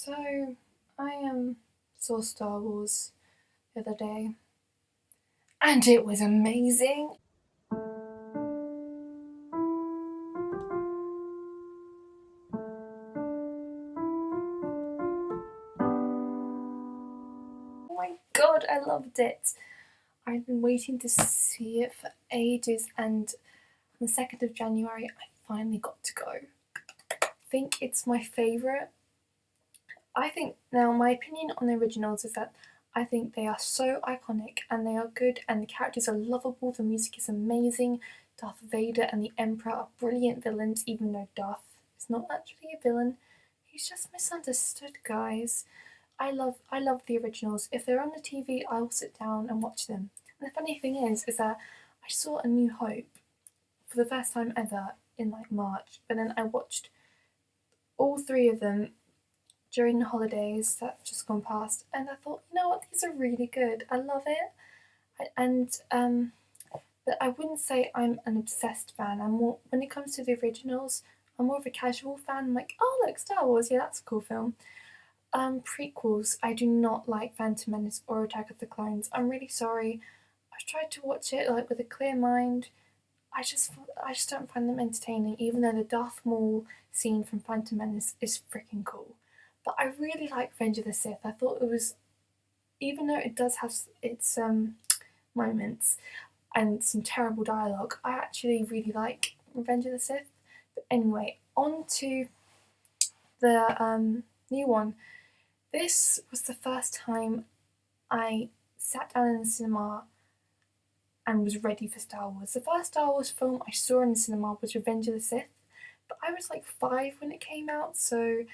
So, I saw Star Wars the other day, and it was amazing. Oh my god, I loved it. I've been waiting to see it for ages, and on the 2nd of January, I finally got to go. I think it's my favourite. I think, now, my opinion on the originals is that I think they are so iconic and they are good, and the characters are lovable, the music is amazing. Darth Vader and the Emperor are brilliant villains, even though Darth is not actually a villain. He's just misunderstood, guys. I love the originals. If they're on the TV, I will sit down and watch them. And the funny thing is that I saw A New Hope for the first time ever in like March, but then I watched all three of them during the holidays that have just gone past, and I thought, you know what, these are really good. I love it. And but I wouldn't say I'm an obsessed fan. I'm more, when it comes to the originals, I'm more of a casual fan. I'm like, oh look, Star Wars, yeah, that's a cool film. Prequels, I do not like Phantom Menace or Attack of the Clones. I'm really sorry. I've tried to watch it like with a clear mind. I just don't find them entertaining, even though the Darth Maul scene from Phantom Menace is freaking cool. But I really like Revenge of the Sith. I thought it was, even though it does have its moments and some terrible dialogue, I actually really like Revenge of the Sith. But anyway, on to the new one. This was the first time I sat down in the cinema and was ready for Star Wars. The first Star Wars film I saw in the cinema was Revenge of the Sith, but I was like 5 when it came out, so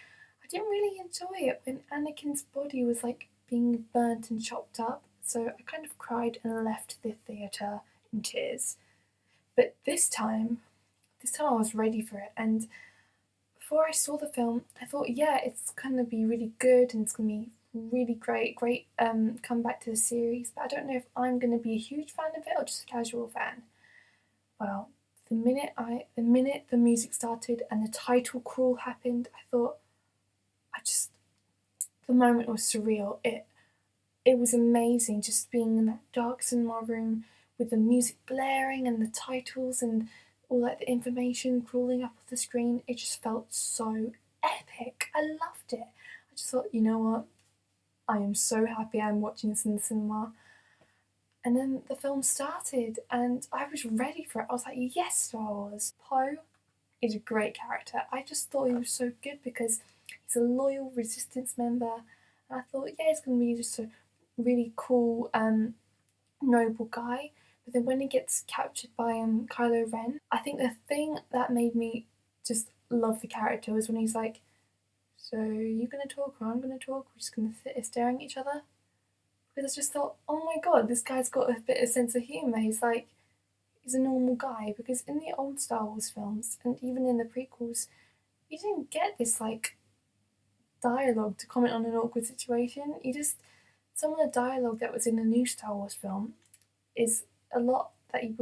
I didn't really enjoy it when Anakin's body was like being burnt and chopped up. So I kind of cried and left the theatre in tears. But this time I was ready for it, and before I saw the film, I thought, yeah, it's gonna be really good and it's gonna be really great comeback to the series. But I don't know if I'm gonna be a huge fan of it or just a casual fan. Well, the minute the music started and the title crawl happened, I thought, I just the moment was surreal. It was amazing just being in that dark cinema room with the music blaring and the titles and all like the information crawling up off the screen. It just felt so epic. I loved it. I just thought, you know what? I am so happy I'm watching this in the cinema. And then the film started and I was ready for it. I was like, yes, Star Wars. Poe is a great character. I just thought he was so good because he's a loyal resistance member. And I thought, yeah, he's going to be just a really cool, noble guy. But then when he gets captured by Kylo Ren, I think the thing that made me just love the character was when he's like, so you gonna talk or I'm gonna talk? We're just gonna sit here staring at each other? Because I just thought, oh my god, this guy's got a bit of sense of humour. He's a normal guy. Because in the old Star Wars films, and even in the prequels, you didn't get this like dialogue to comment on an awkward situation. Some of the dialogue that was in the new Star Wars film is a lot that you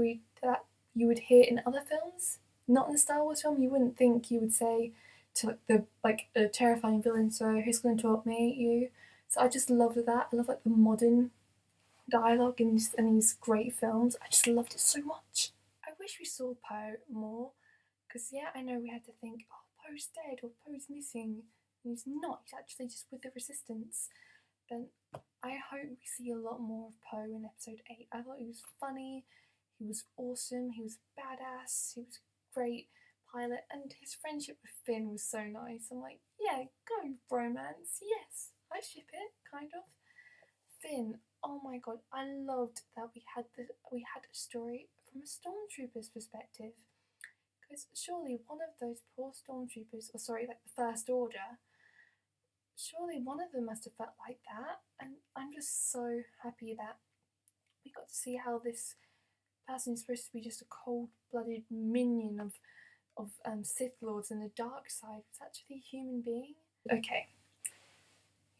would hear in other films. Not in the Star Wars film, you wouldn't think you would say to like a terrifying villain. So who's going to talk me? You. So I just loved that. I love like the modern dialogue in these great films. I just loved it so much. I wish we saw Poe more, because yeah, I know we had to think, oh, Poe's dead or Poe's missing. And he's not. He's actually just with the Resistance. But I hope we see a lot more of Poe in episode 8. I thought he was funny, he was awesome, he was badass, he was a great pilot, and his friendship with Finn was so nice. I'm like, yeah, go bromance, yes, I ship it, kind of. Finn, oh my god, I loved that we had a story from a stormtrooper's perspective. Because surely one of those poor stormtroopers, or sorry, like the First Order, surely one of them must have felt like that. And I'm just so happy that we got to see how this person is supposed to be just a cold-blooded minion of Sith Lords and the dark side was actually a human being. Okay,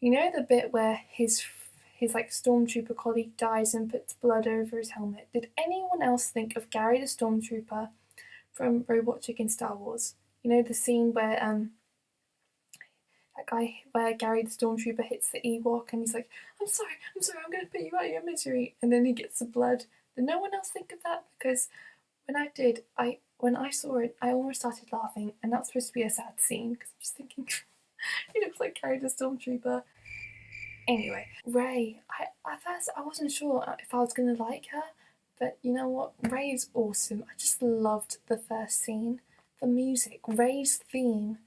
you know the bit where his like stormtrooper colleague dies and puts blood over his helmet. Did anyone else think of Gary the stormtrooper from Robot Chicken Star Wars? You know the scene where that guy where Gary the Stormtrooper hits the Ewok and he's like, I'm sorry, I'm going to put you out of your misery. And then he gets the blood. Did no one else think of that? Because when I saw it, I almost started laughing, and that's supposed to be a sad scene because I'm just thinking, he looks like Gary the Stormtrooper. Anyway, Rey, at first I wasn't sure if I was going to like her, but you know what? Rey is awesome. I just loved the first scene. The music, Rey's theme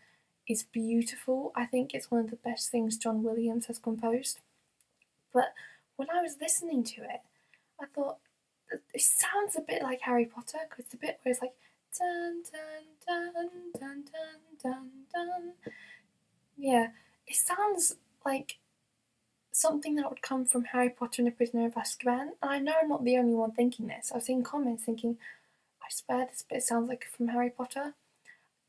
is beautiful. I think it's one of the best things John Williams has composed. But when I was listening to it, I thought it sounds a bit like Harry Potter because the bit where it's like dun dun dun dun dun dun dun. Yeah, it sounds like something that would come from Harry Potter and the Prisoner of Azkaban. And I know I'm not the only one thinking this. I've seen comments thinking, I swear this bit sounds like from Harry Potter.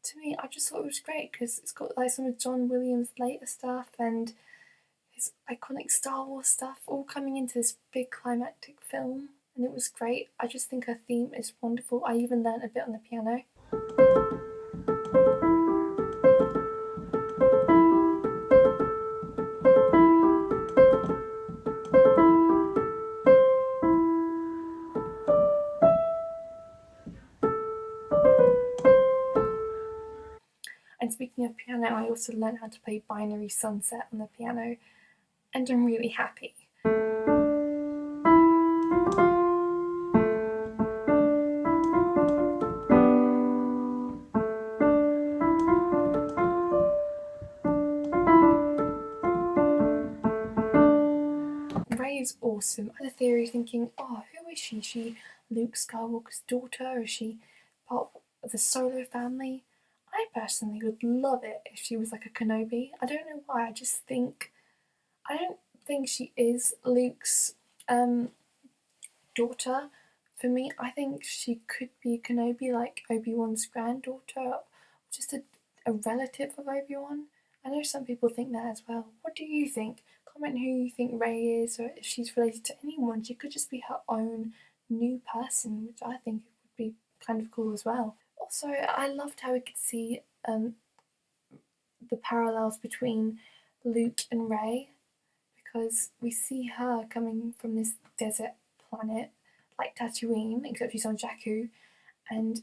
To me, I just thought it was great because it's got like some of John Williams' later stuff and his iconic Star Wars stuff all coming into this big climactic film, and it was great. I just think her theme is wonderful. I even learnt a bit on the piano. And speaking of piano, I also learned how to play Binary Sunset on the piano, and I'm really happy. Rey is awesome. I had a theory thinking, oh, who is she? Is she Luke Skywalker's daughter? Is she part of the Solo family? I personally would love it if she was like a Kenobi. I don't know why. I don't think she is Luke's daughter. For me, I think she could be Kenobi, like Obi-Wan's granddaughter, just a relative of Obi-Wan. I know some people think that as well. What do you think? Comment who you think Rey is, or if she's related to anyone. She could just be her own new person, which I think would be kind of cool as well. Also, I loved how we could see the parallels between Luke and Rey, because we see her coming from this desert planet like Tatooine, except she's on Jakku, and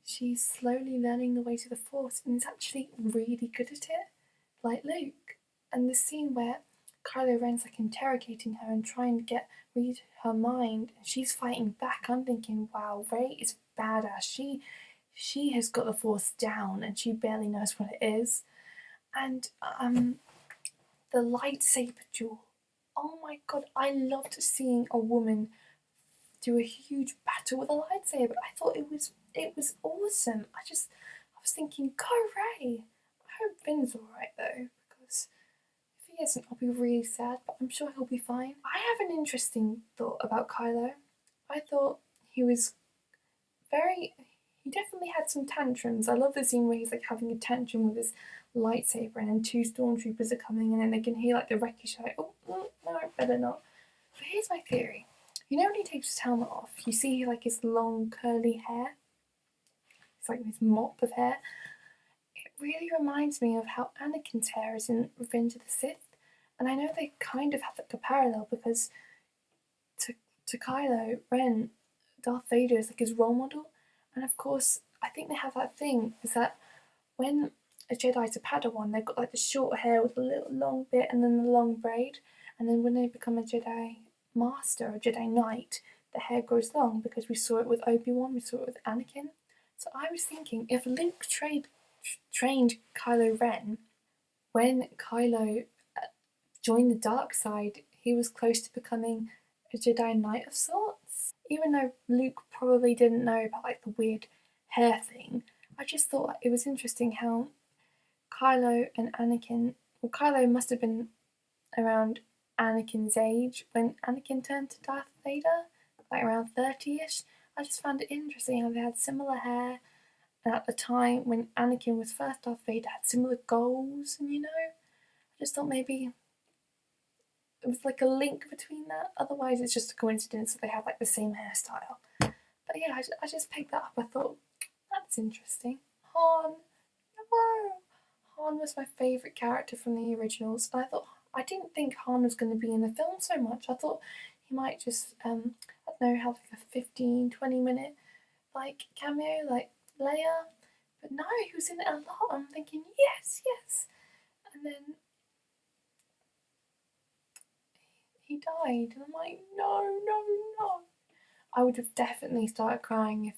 she's slowly learning the ways of the Force and is actually really good at it, like Luke. And the scene where Kylo Ren's like interrogating her and trying to read her mind, and she's fighting back. I'm thinking, wow, Rey is badass. She has got the Force down, and she barely knows what it is. And the lightsaber duel. Oh my god, I loved seeing a woman do a huge battle with a lightsaber. I thought it was awesome. I was thinking, go Rey. I hope Finn's alright though, because if he isn't, I'll be really sad, but I'm sure he'll be fine. I have an interesting thought about Kylo. I thought he definitely had some tantrums. I love the scene where he's like having a tantrum with his lightsaber, and then two stormtroopers are coming, and then they can hear like the wreckage, like, oh, no, better not. But here's my theory. You know when he takes his helmet off, you see like his long curly hair? It's like this mop of hair. It really reminds me of how Anakin's hair is in Revenge of the Sith. And I know they kind of have like a parallel because to Kylo Ren, Darth Vader is like his role model. And of course, I think they have that thing, is that when a Jedi's a Padawan, they've got like the short hair with a little long bit and then the long braid. And then when they become a Jedi Master or Jedi Knight, the hair grows long, because we saw it with Obi-Wan, we saw it with Anakin. So I was thinking, if Luke trained Kylo Ren, when Kylo joined the dark side, he was close to becoming a Jedi Knight of sorts. Even though Luke probably didn't know about like the weird hair thing, I just thought it was interesting how Kylo and Anakin, well, Kylo must have been around Anakin's age when Anakin turned to Darth Vader, like around 30ish. I just found it interesting how they had similar hair, and at the time when Anakin was first Darth Vader had similar goals, and I just thought maybe it was like a link between that. Otherwise it's just a coincidence that they have like the same hairstyle. But yeah, I just picked that up. I thought, that's interesting. Han, no! Han was my favourite character from the originals, and I didn't think Han was going to be in the film so much. I thought he might just I don't know, have like a 15-20 minute like cameo like Leia, but no, he was in it a lot. I'm thinking yes, yes, and then he died, and I'm like no, no, no. I would have definitely started crying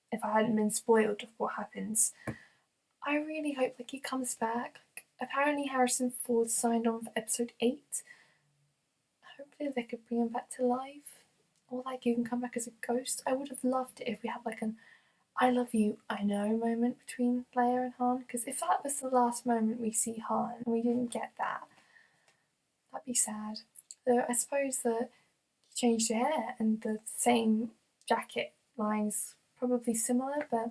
if I hadn't been spoiled of what happens. I really hope like he comes back. Apparently Harrison Ford signed on for episode 8. Hopefully they could bring him back to life. Or like you can come back as a ghost. I would have loved it if we had like an I love you, I know moment between Leia and Han. Because if that was the last moment we see Han and we didn't get that, that'd be sad. Though I suppose that he changed her hair and the same jacket lines probably similar, but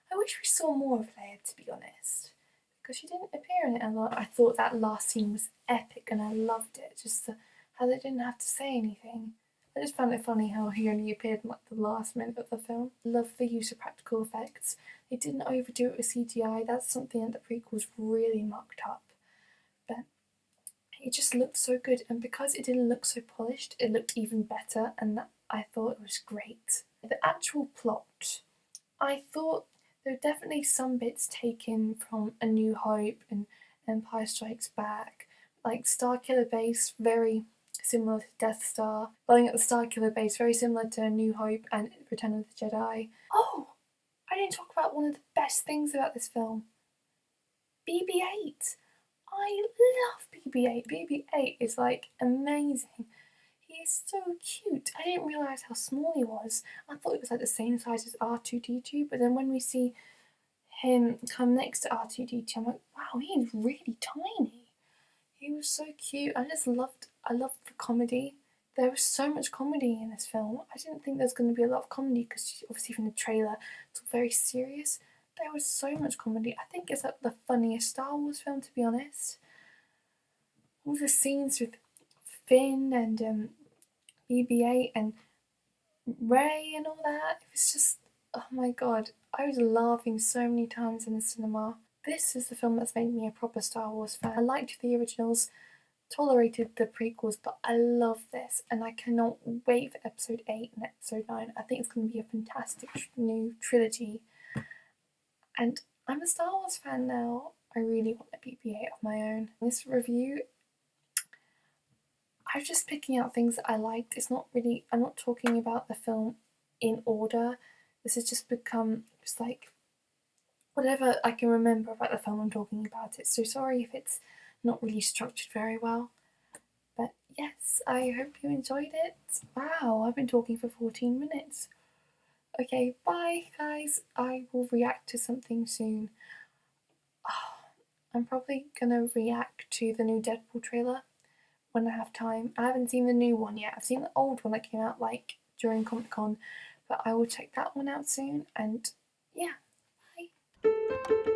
I wish we saw more of Leia, to be honest, because she didn't appear in it a lot. I thought that last scene was epic and I loved it, just how they didn't have to say anything. I just found it funny how he only appeared in like the last minute of the film. Love the use of practical effects. They didn't overdo it with CGI. That's something that the prequels really mucked up. But it just looked so good, and because it didn't look so polished, it looked even better, and I thought it was great. The actual plot, I thought there were definitely some bits taken from A New Hope and Empire Strikes Back, like Starkiller Base, very similar to Death Star. Blowing up the Starkiller Base, very similar to A New Hope and Return of the Jedi. Oh, I didn't talk about one of the best things about this film. BB-8. I love BB-8. BB-8 is like amazing. He is so cute. I didn't realise how small he was. I thought he was like the same size as R2-D2, but then when we see him come next to R2-D2, I'm like, wow, he is really tiny. He was so cute. I loved the comedy. There was so much comedy in this film. I didn't think there was going to be a lot of comedy because obviously from the trailer it's very serious. There was so much comedy. I think it's like the funniest Star Wars film, to be honest. All the scenes with Finn and BB-8 and Ray and all that. It was just, oh my god, I was laughing so many times in the cinema. This is the film that's made me a proper Star Wars fan. I liked the originals, tolerated the prequels, but I love this, and I cannot wait for episode 8 and episode 9. I think it's going to be a fantastic new trilogy. And I'm a Star Wars fan now. I really want a BB-8 of my own. This review, I'm just picking out things that I liked. It's not really, I'm not talking about the film in order. This has just become just like whatever I can remember about the film, I'm talking about it. So sorry if it's not really structured very well. But yes, I hope you enjoyed it. Wow, I've been talking for 14 minutes. Okay, bye guys. I will react to something soon. I'm probably gonna react to the new Deadpool trailer when I have time. I haven't seen the new one yet. I've seen the old one that came out like during Comic Con, but I will check that one out soon. And yeah, bye.